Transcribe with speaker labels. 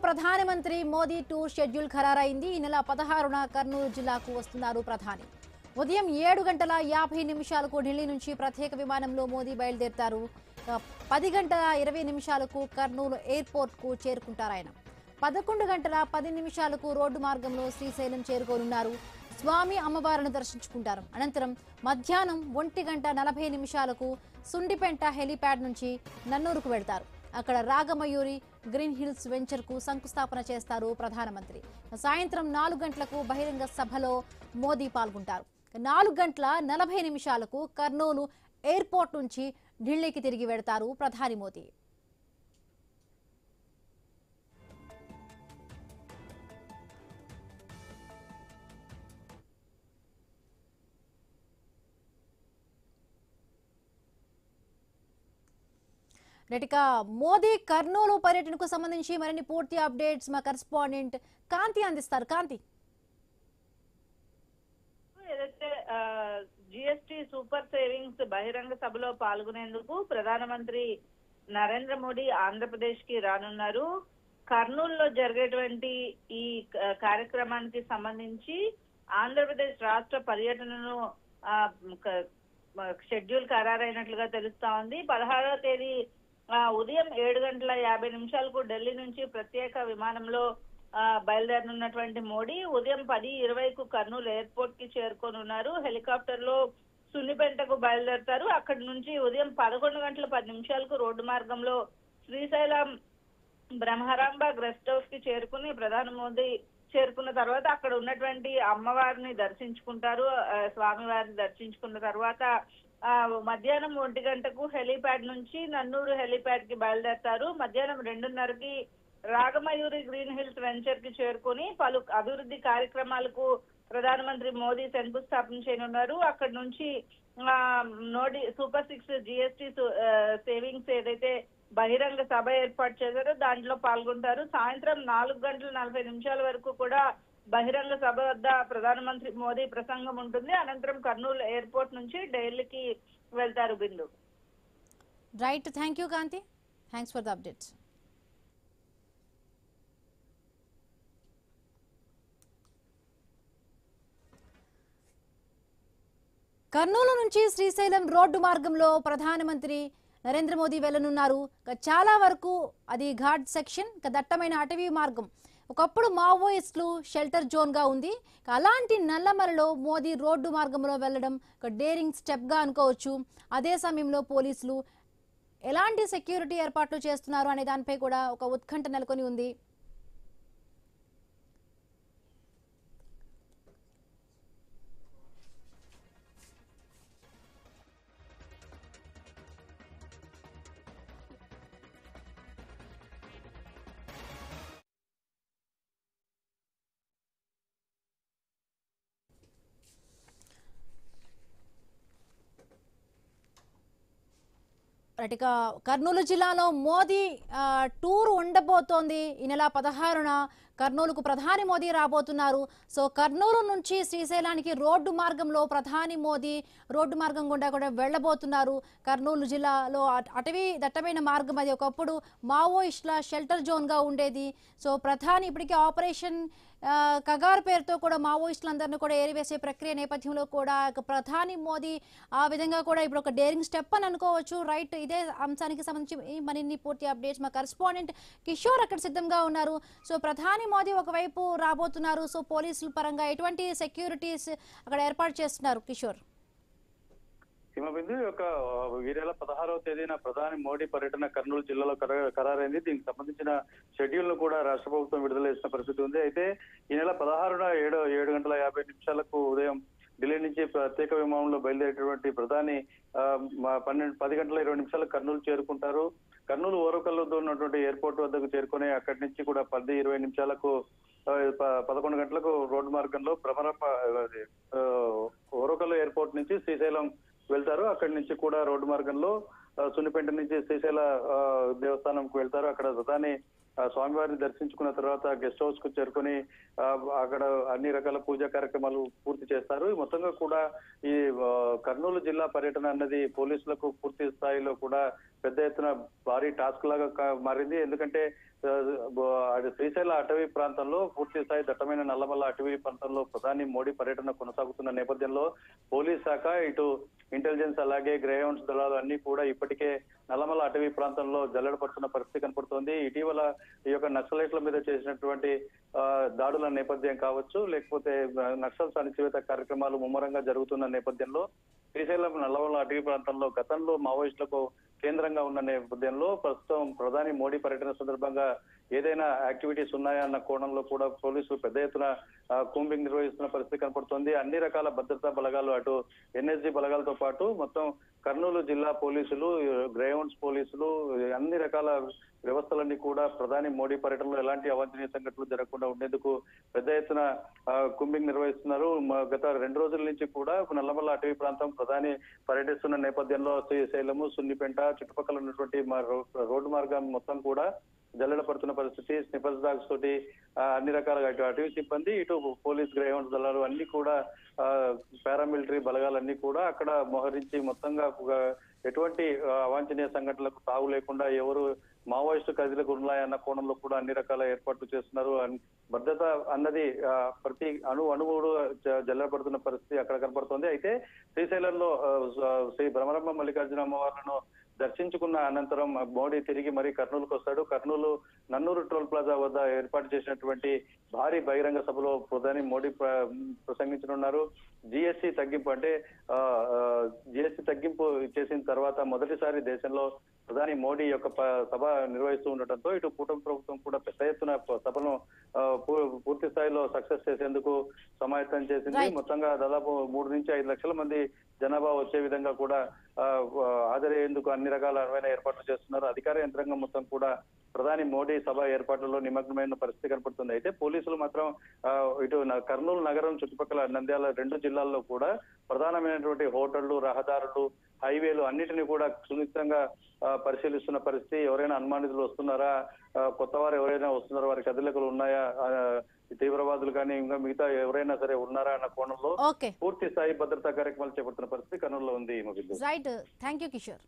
Speaker 1: ప్రధానమంత్రి Modi tour schedule ఖరారైంది. ఈ నెల 16న కర్నూలు జిల్లాకు వస్తున్నారు ప్రధాని. ఉదయం 7:50 ఢిల్లీ నుంచి ప్రత్యేక విమానంలో మోదీ బయలుదేరుతారు. 10:20 కర్నూలు ఎయిర్పోర్ట్ కు చేరుకుంటారు ఆయన. 11:10 రోడ్డు మార్గంలో శ్రీశైలం చేరుకోనున్నారు. స్వామి అమ్మవారిని దర్శించుకుంటారు. అనంతరం మధ్యాహ్నం 1:40 సుండిపెంట హెలీప్యాడ్ నుంచి నన్నూరుకు వెళ్తారు. అక్కడ రాగమయూరి గ్రీన్ హిల్స్ వెంచర్ కు శంకుస్థాపన చేస్తారు ప్రధానమంత్రి. సాయంత్రం 4 గంటలకు బహిరంగ సభలో మోదీ పాల్గొంటారు. 4:40 కర్నూలు ఎయిర్పోర్ట్ నుంచి ఢిల్లీకి తిరిగి వెళ్తారు ప్రధాని మోదీ. రెటిక మోదీ కర్నూలు పర్యటనకు సంబంధించి మరిన్ని పూర్తి అప్డేట్స్ మా కరెస్పాండెంట్ కాంతి అందిస్తారు. కాంతి,
Speaker 2: ఏదైతే జిఎస్టి సూపర్ సేవింగ్స్ బహిరంగ సభలో పాల్గొనేందుకు ప్రధానమంత్రి నరేంద్ర మోడీ ఆంధ్రప్రదేశ్ కి రానున్నారు. కర్నూలులో జరిగేటువంటి ఈ కార్యక్రమానికి సంబంధించి ఆంధ్రప్రదేశ్ రాష్ట్ర పర్యటనను షెడ్యూల్ ఖరారైనట్లుగా తెలుస్తా ఉంది. 16వ తేదీ ఉదయం 7:50 ఢిల్లీ నుంచి ప్రత్యేక విమానంలో బయలుదేరనున్నటువంటి మోడీ ఉదయం 10:20 కర్నూలు ఎయిర్పోర్ట్ కి చేరుకోనున్నారు. హెలికాప్టర్ లో సున్నిపెంటకు బయలుదేరతారు. అక్కడి నుంచి ఉదయం 11:10 రోడ్డు మార్గంలో శ్రీశైలం బ్రహ్మరాంబ గెస్ట్ హౌస్ కి చేరుకుని ప్రధాని మోదీ చేరుకున్న తర్వాత అక్కడ ఉన్నటువంటి అమ్మవారిని దర్శించుకుంటారు. స్వామివారిని దర్శించుకున్న తర్వాత మధ్యాహ్నం 1 గంటకు హెలీప్యాడ్ నుంచి నన్నూరు హెలీప్యాడ్ కి బయలుదేరతారు. మధ్యాహ్నం 2:30 రాగమయూరి గ్రీన్ హిల్స్ వెంచర్ కి చేరుకుని పలు అభివృద్ధి కార్యక్రమాలకు ప్రధానమంత్రి మోదీ శంకుస్థాపన చేయనున్నారు. అక్కడి నుంచి మోడీ సూపర్ 6 జిఎస్టి సేవింగ్స్ ఏదైతే బహిరంగ సభ ఏర్పాటు చేశారో దాంట్లో పాల్గొంటారు. సాయంత్రం 4:40 వరకు కూడా బహిరంగ సభ వద్ద ప్రధానమంత్రి మోదీ ప్రసంగం ఉంటుంది. అనంతరం కర్నూలు ఎయిర్పోర్ట్ నుంచి ఢిల్లీకి వెళ్తారు. Bindu.
Speaker 1: Right, thank you Kanthi, thanks for the updates. Kurnool నుంచి శ్రీశైలం రోడ్డు మార్గంలో ప్రధానమంత్రి నరేంద్ర మోదీ వెళ్లనున్నారు. చాలా వరకు అది ఘాట్ సెక్షన్, దట్టమైన అటవీ మార్గం. ఒకప్పుడు మావోయిస్టులు షెల్టర్ జోన్ గా ఉంది. అలాంటి నల్లమలలో మోదీ రోడ్డు మార్గంలో వెళ్లడం ఒక డేరింగ్ స్టెప్ గా అనుకోవచ్చు. అదే సమయంలో పోలీసులు ఎలాంటి సెక్యూరిటీ ఏర్పాట్లు చేస్తున్నారు అనే దానిపై కూడా ఒక ఉత్కంఠ నెలకొని ఉంది. కర్నూలు జిల్లాలో మోదీ టూర్ ఉండబోతోంది. ఈ నెల 16న కర్నూలుకు ప్రధాని మోదీ రాబోతున్నారు. సో కర్నూలు నుంచి శ్రీశైలానికి రోడ్డు మార్గంలో ప్రధాని మోదీ రోడ్డు మార్గం గుండా కూడా వెళ్లబోతున్నారు. కర్నూలు జిల్లాలో అటవీ దట్టమైన మార్గం అది. ఒకప్పుడు మావోయిస్టుల షెల్టర్ జోన్ గా ఉండేది. సో ప్రధాని ఇప్పటికే ఆపరేషన్ కగార్ పేరుతో కూడా మావోయిస్టులందరినీ కూడా ఏరివేసే ప్రక్రియ నేపథ్యంలో కూడా ప్రధాని మోదీ ఆ విధంగా కూడా ఇప్పుడు ఒక డేరింగ్ స్టెప్ అని అనుకోవచ్చు. రైట్, ఇదే అంశానికి సంబంధించి మరిన్ని పూర్తి అప్డేట్స్ మా కరెస్పాండెంట్ కిషోర్ అక్కడ సిద్ధంగా ఉన్నారు. సో ప్రధాని మోదీ ఒకవైపు రాబోతున్నారు. సో పోలీసుల పరంగా ఎటువంటి సెక్యూరిటీస్ అక్కడ ఏర్పాటు చేస్తున్నారు కిషోర్?
Speaker 3: హిమబిందు యొక్క ఈ నెల 16వ తేదీన ప్రధాని మోడీ పర్యటన కర్నూలు జిల్లాలో ఖరారైంది. దీనికి సంబంధించిన షెడ్యూల్ ను కూడా రాష్ట్ర ప్రభుత్వం విడుదల చేసిన పరిస్థితి ఉంది. అయితే ఈ నెల 16న 7:50 ఉదయం ఢిల్లీ నుంచి ప్రత్యేక విమానంలో బయలుదేరేటువంటి ప్రధాని 10:20 కర్నూలు చేరుకుంటారు. కర్నూలు ఓరకల్లుతో ఉన్నటువంటి ఎయిర్పోర్ట్ వద్దకు చేరుకుని అక్కడి నుంచి కూడా 10:20 11 గంటలకు రోడ్డు మార్గంలో ఓరకల్లు ఎయిర్పోర్ట్ నుంచి శ్రీశైలం వెళ్తారు. అక్కడి నుంచి కూడా రోడ్డు మార్గంలో సున్నిపెంట నుంచి శ్రీశైల దేవస్థానంకు వెళ్తారు. అక్కడ ప్రధాని స్వామివారిని దర్శించుకున్న తర్వాత గెస్ట్ హౌస్ కు చేరుకుని అక్కడ అన్ని రకాల పూజా కార్యక్రమాలు పూర్తి చేస్తారు. మొత్తంగా కూడా ఈ కర్నూలు జిల్లా పర్యటన అన్నది పోలీసులకు పూర్తి స్థాయిలో కూడా పెద్ద ఎత్తున భారీ టాస్క్ లాగా మారింది. ఎందుకంటే శ్రీశైల అటవీ ప్రాంతంలో పూర్తి స్థాయి దట్టమైన నల్లమల్ల అటవీ ప్రాంతంలో ప్రధాని మోడీ పర్యటన కొనసాగుతున్న నేపథ్యంలో పోలీస్ శాఖ ఇటు ఇంటెలిజెన్స్ అలాగే గ్రేహౌండ్స్ దళాలు అన్ని కూడా ఇప్పటికే నల్లమల్ల అటవీ ప్రాంతంలో జల్లెడపడుతున్న పరిస్థితి కనపడుతోంది. ఇటీవల ఈ యొక్క నక్సలైట్ల మీద చేసినటువంటి దాడుల నేపథ్యం కావచ్చు, లేకపోతే నక్సల్స్ అణచివేత కార్యక్రమాలు ముమ్మరంగా జరుగుతున్న నేపథ్యంలో శ్రీశైలం నల్లమల్ల అటవీ ప్రాంతంలో గతంలో మావోయిస్టులకు కేంద్రంగా ఉన్న నేపథ్యంలో ప్రస్తుతం ప్రధాని మోడీ పర్యటన సందర్భంగా ఏదైనా యాక్టివిటీస్ ఉన్నాయా అన్న కోణంలో కూడా పోలీసులు పెద్ద ఎత్తున కూంబింగ్ నిర్వహిస్తున్న పరిస్థితి కనపడుతోంది. అన్ని రకాల భద్రతా బలగాలు అటు ఎన్ఎస్జీ బలగాలతో పాటు మొత్తం కర్నూలు జిల్లా పోలీసులు, గ్రేహౌండ్స్ పోలీసులు, అన్ని రకాల వ్యవస్థలన్నీ కూడా ప్రధాని మోడీ పర్యటనలో ఎలాంటి అవాంఛనీయ సంఘటనలు జరగకుండా ఉండేందుకు పెద్ద ఎత్తున కుంబింగ్ నిర్వహిస్తున్నారు. గత 2 రోజుల నుంచి కూడా నల్లమల్ల అటవీ ప్రాంతం ప్రధాని పర్యటిస్తున్న నేపథ్యంలో శ్రీశైలము, సున్నిపెంట చుట్టుపక్కల ఉన్నటువంటి రోడ్డు మార్గం మొత్తం కూడా జల్లెడ పడుతున్న పరిస్థితి. స్నిపర్స్ డాగ్స్ తోటి అన్ని రకాల అటవీ సిబ్బంది, ఇటు పోలీస్ గ్రేహౌండ్స్ దళాలు అన్ని కూడా పారామిలిటరీ బలగాలన్నీ కూడా అక్కడ మోహరించి మొత్తంగా ఎటువంటి అవాంఛనీయ సంఘటనలకు తావు లేకుండా ఎవరు మావోయిస్టు కదిలకు ఉన్నాయన్న కోణంలో కూడా అన్ని రకాల ఏర్పాట్లు చేస్తున్నారు. భద్రత అన్నది ప్రతి అణువు జల్లబడుతున్న పరిస్థితి అక్కడ కనపడుతోంది. అయితే శ్రీశైలంలో శ్రీ భ్రమరమ్మ మల్లికార్జున అమ్మవార్లను దర్శించుకున్న అనంతరం మోడీ తిరిగి మరి కర్నూలుకు వస్తాడు. కర్నూలు నన్నూరు టోల్ ప్లాజా వద్ద ఏర్పాటు చేసినటువంటి భారీ బహిరంగ సభలో ప్రధాని మోడీ ప్రసంగించనున్నారు. జిఎస్టీ తగ్గింపు అంటే జిఎస్టీ తగ్గింపు చేసిన తర్వాత మొదటిసారి దేశంలో ప్రధాని మోడీ యొక్క సభ నిర్వహిస్తూ ఉండటంతో ఇటు కూటమి ప్రభుత్వం కూడా పెద్ద ఎత్తున సభను పూర్తి స్థాయిలో సక్సెస్ చేసేందుకు సమాయత్తం చేసింది. మొత్తంగా దాదాపు 3 నుంచి 5 లక్షల మంది జనాభా వచ్చే విధంగా కూడా హాజరయ్యేందుకు అన్ని రకాల అనువైన ఏర్పాట్లు చేస్తున్నారు. అధికార యంత్రాంగం మొత్తం కూడా ప్రధాని మోడీ సభ ఏర్పాట్లలో నిమగ్నమైన పరిస్థితి కనపడుతుంది. అయితే పోలీసులు మాత్రం ఇటు కర్నూలు నగరం చుట్టుపక్కల నంద్యాల 2 జిల్లాల్లో కూడా ప్రధానమైనటువంటి హోటళ్లు, రహదారులు, హైవేలు అన్నిటినీ కూడా సునిశ్చితంగా పరిశీలిస్తున్న పరిస్థితి. ఎవరైనా అనుమానితులు వస్తున్నారా, కొత్త వారు ఎవరైనా వస్తున్నారా, వారి కదలికలు ఉన్నాయా, తీవ్రవాదులు కానీ ఇంకా మిగతా ఎవరైనా సరే ఉన్నారా అన్న కోణంలో పూర్తి స్థాయి భద్రతా కార్యక్రమాలు చేపడుతున్న పరిస్థితి కర్నూలులో ఉంది.
Speaker 1: Right, thank you Kishore.